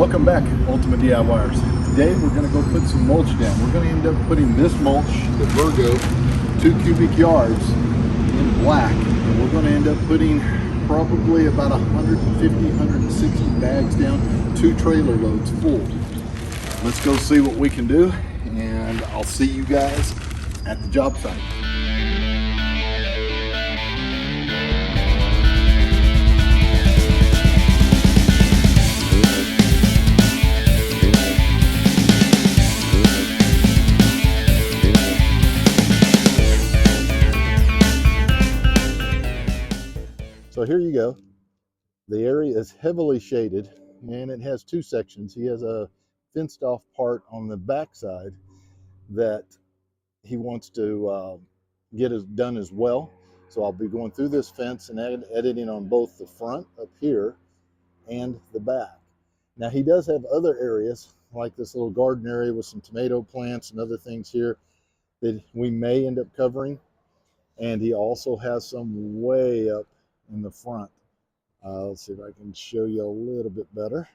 Welcome back, Ultimate DIYers. Today we're going to go put some mulch down. We're going to end up putting this mulch, the Virgo, 2 cubic yards in black. And we're going to end up putting probably about 150, 160 bags down, 2 trailer loads full. Let's go see what we can do, and I'll see you guys at the job site. So here you go. The area is heavily shaded and it has 2 sections. He has a fenced off part on the back side that he wants to get done as well. So I'll be going through this fence and editing on both the front up here and the back. Now he does have other areas like this little garden area with some tomato plants and other things here that we may end up covering. And he also has some way up in the front. Let's see if I can show you a little bit better.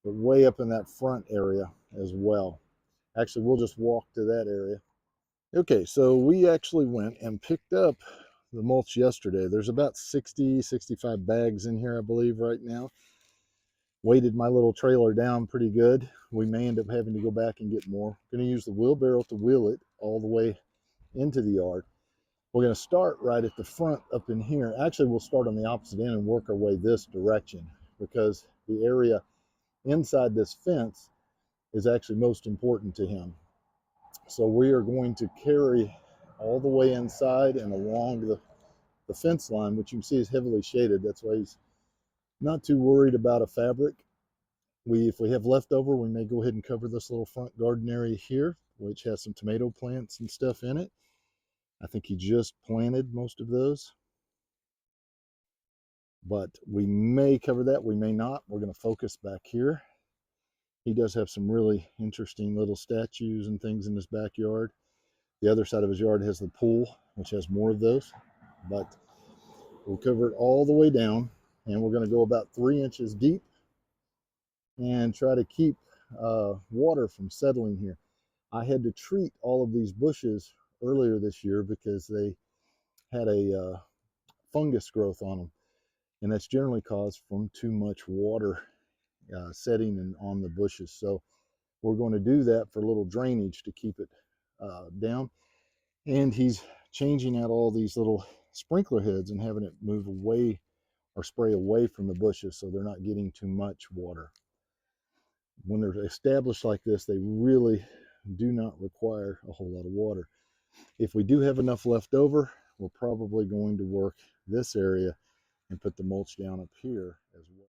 But way up in that front area as well. Actually, we'll just walk to that area. Okay, so we actually went and picked up the mulch yesterday. There's about 60, 65 bags in here, I believe, right now. Weighted my little trailer down pretty good. We may end up having to go back and get more. I'm going to use the wheelbarrow to wheel it all the way into the yard. We're going to start right at the front up in here. Actually, we'll start on the opposite end and work our way this direction because the area inside this fence is actually most important to him. So we are going to carry all the way inside and along the fence line, which you can see is heavily shaded. That's why he's not too worried about a fabric. If we have leftover, we may go ahead and cover this little front garden area here, which has some tomato plants and stuff in it. I think he just planted most of those. But we may cover that, we may not. We're going to focus back here. He does have some really interesting little statues and things in his backyard. The other side of his yard has the pool, which has more of those. But we'll cover it all the way down, and we're going to go about 3 inches deep and try to keep water from settling here. I had to treat all of these bushes earlier this year because they had a fungus growth on them, and that's generally caused from too much water setting and on the bushes. So we're going to do that for a little drainage to keep it down. And he's changing out all these little sprinkler heads and having it move away or spray away from the bushes so they're not getting too much water. When they're established like this, they really do not require a whole lot of water. If we do have enough left over, we're probably going to work this area and put the mulch down up here as well.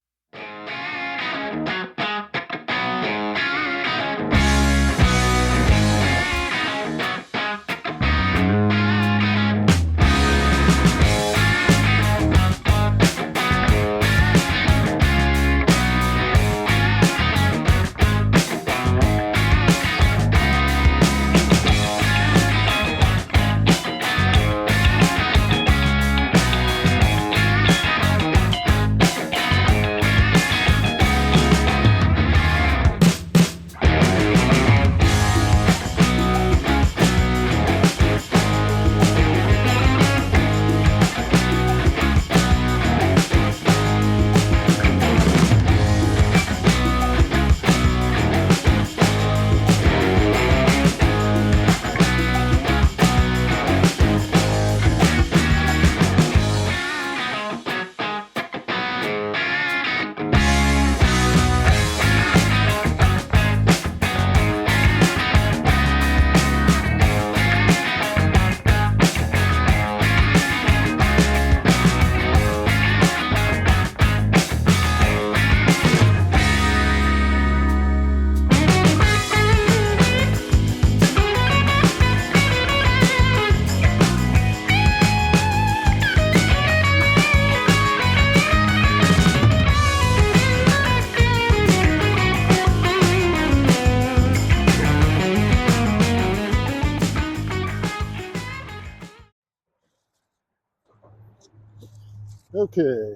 Okay,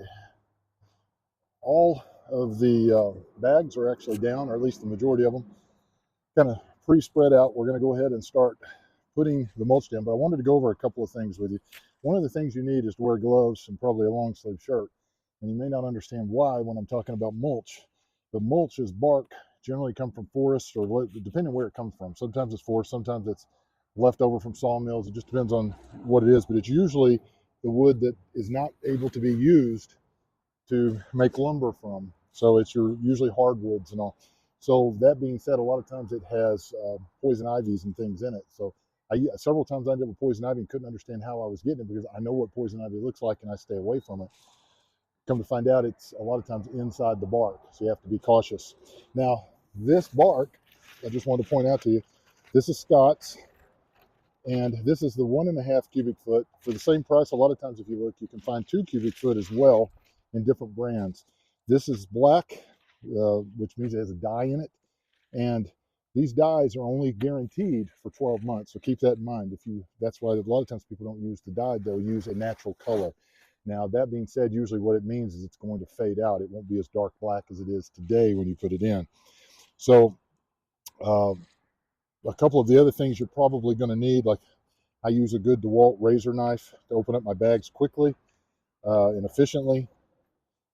all of the bags are actually down, or at least the majority of them, kind of pre-spread out. We're going to go ahead and start putting the mulch down, but I wanted to go over a couple of things with you. One of the things you need is to wear gloves and probably a long sleeve shirt. And you may not understand why when I'm talking about mulch, but mulch is bark generally come from forests, or depending on where it comes from. Sometimes it's forest, sometimes it's left over from sawmills. It just depends on what it is, but it's usually the wood that is not able to be used to make lumber from. So it's usually hardwoods and all. So that being said, a lot of times it has poison ivies and things in it. So several times I ended up with poison ivy and couldn't understand how I was getting it, because I know what poison ivy looks like and I stay away from it. Come to find out, it's a lot of times inside the bark, so you have to be cautious. Now, this bark, I just wanted to point out to you, this is Scott's, and this is the 1.5 cubic foot. For the same price, a lot of times if you look, you can find 2 cubic foot as well in different brands. This is black, which means it has a dye in it, and these dyes are only guaranteed for 12 months, so keep that in mind. That's why a lot of times people don't use the dye, they'll use a natural color. Now, that being said, usually what it means is it's going to fade out. It won't be as dark black as it is today when you put it in. So a couple of the other things you're probably going to need, like I use a good DeWalt razor knife to open up my bags quickly and efficiently.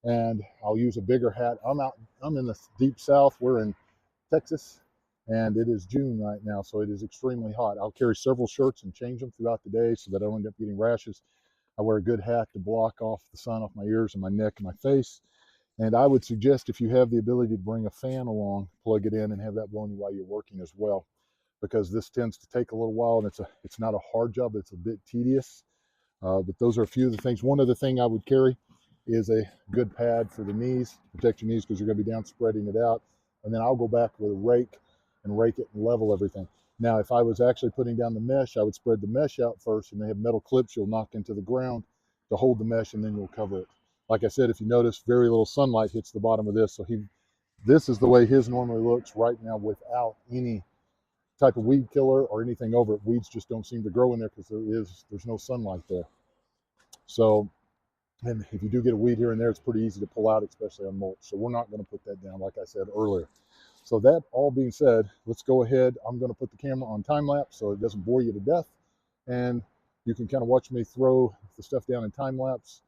And I'll use a bigger hat. I'm in the deep south. We're in Texas, and it is June right now, so it is extremely hot. I'll carry several shirts and change them throughout the day so that I don't end up getting rashes. I wear a good hat to block off the sun off my ears and my neck and my face. And I would suggest, if you have the ability to bring a fan along, plug it in and have that blowing you while you're working as well, because this tends to take a little while, and it's not a hard job, it's a bit tedious. But those are a few of the things. One other thing I would carry is a good pad for the knees, protect your knees, because you're going to be down spreading it out. And then I'll go back with a rake and rake it and level everything. Now, if I was actually putting down the mesh, I would spread the mesh out first, and they have metal clips you'll knock into the ground to hold the mesh, and then you'll cover it. Like I said, if you notice, very little sunlight hits the bottom of this. So this is the way his normally looks right now without any type of weed killer or anything over it. Weeds just don't seem to grow in there because there's no sunlight there. So, and if you do get a weed here and there, it's pretty easy to pull out, especially on mulch. So we're not going to put that down, like I said earlier. So that all being said, let's go ahead. I'm going to put the camera on time lapse so it doesn't bore you to death, and you can kind of watch me throw the stuff down in time lapse,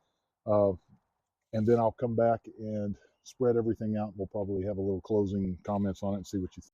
and then I'll come back and spread everything out. We'll probably have a little closing comments on it and see what you think.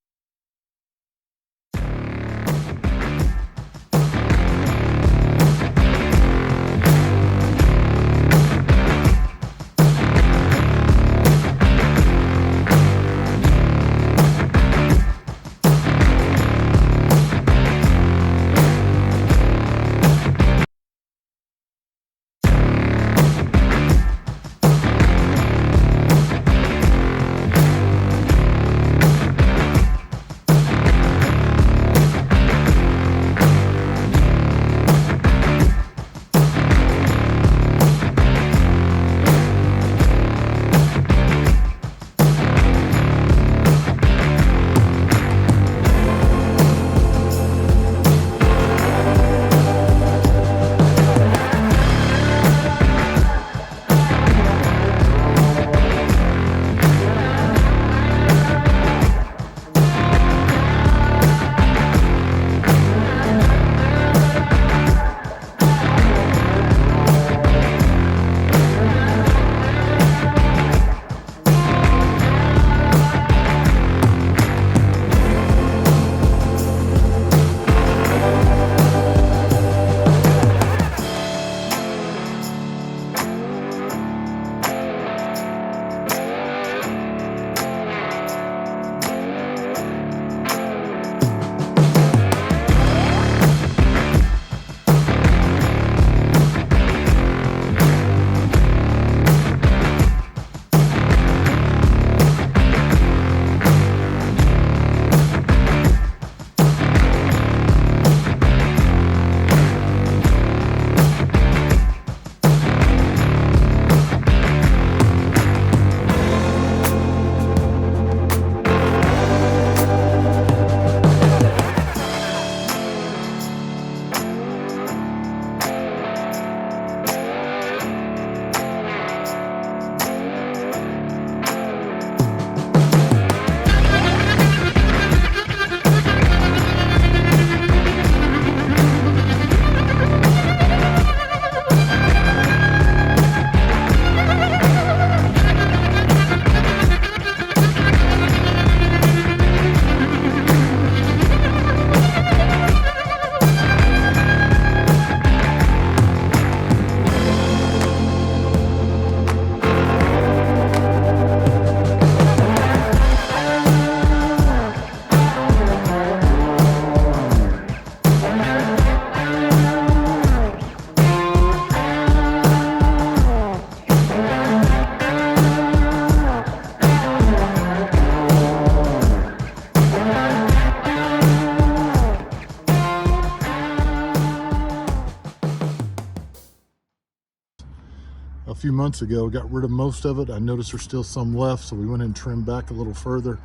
few months ago. Got rid of most of it. I noticed there's still some left, so we went and trimmed back a little further,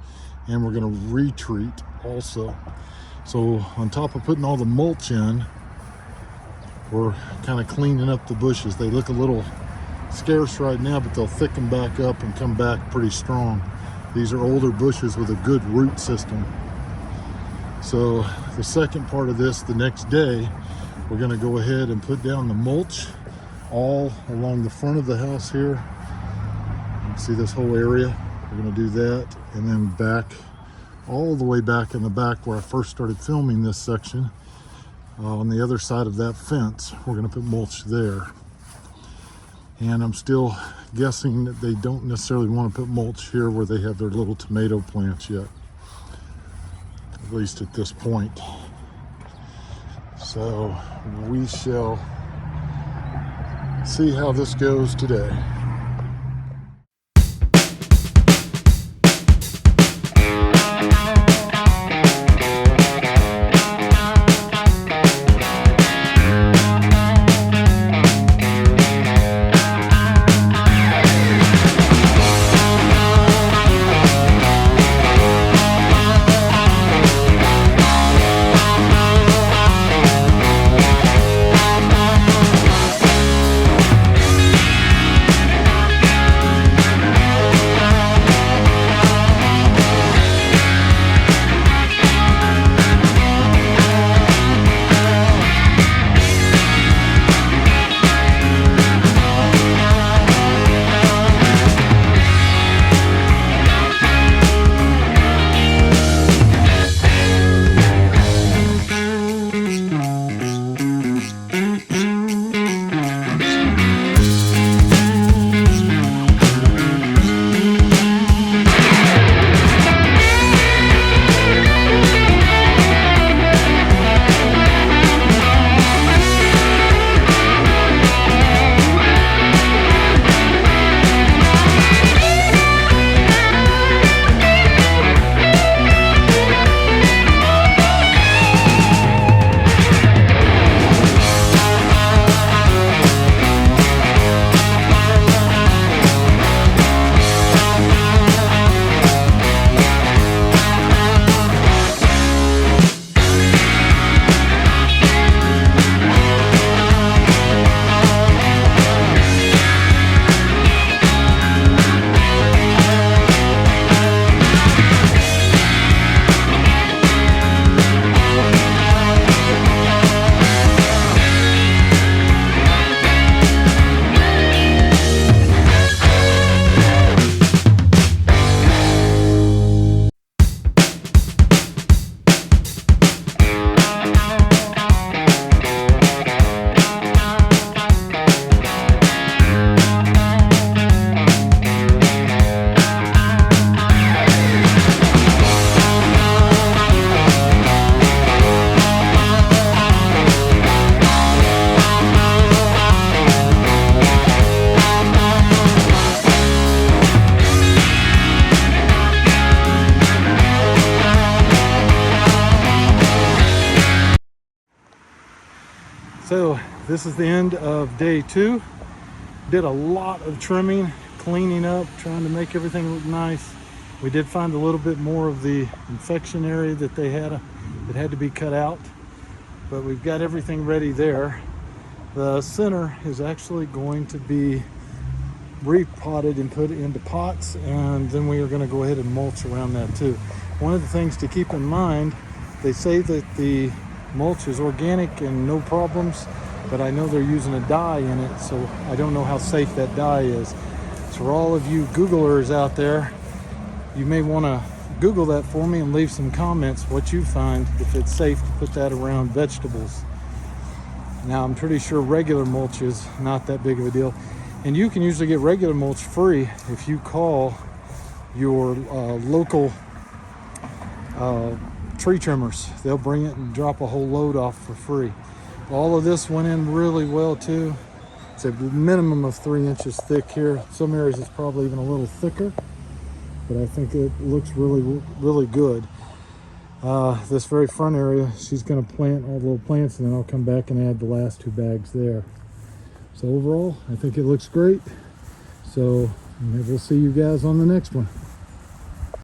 and we're going to retreat also. So on top of putting all the mulch in, we're kind of cleaning up the bushes. They look a little scarce right now, but they'll thicken back up and come back pretty strong. These are older bushes with a good root system. So the second part of this, the next day, we're going to go ahead and put down the mulch all along the front of the house here. You can see this whole area. We're going to do that, and then back, all the way back in the back where I first started filming this section, on the other side of that fence, we're going to put mulch there. And I'm still guessing that they don't necessarily want to put mulch here where they have their little tomato plants yet, at least at this point. So we shall see how this goes today. So this is the end of day 2. Did a lot of trimming, cleaning up, trying to make everything look nice. We did find a little bit more of the infection area that they had that had to be cut out, but we've got everything ready there. The center is actually going to be repotted and put into pots, and then we are going to go ahead and mulch around that too. One of the things to keep in mind, they say that the mulch is organic and no problems, but I know they're using a dye in it, so I don't know how safe that dye is. So for all of you Googlers out there, you may want to Google that for me and leave some comments what you find, if it's safe to put that around vegetables. Now I'm pretty sure regular mulch is not that big of a deal, and you can usually get regular mulch free if you call your local tree trimmers. They'll bring it and drop a whole load off for free. All of this went in really well too. It's a minimum of 3 inches thick here. Some areas it's probably even a little thicker, but I think it looks really good. This very front area, she's going to plant all the little plants, and then I'll come back and add the last 2 bags there. So overall, I think it looks great. So maybe we'll see you guys on the next one.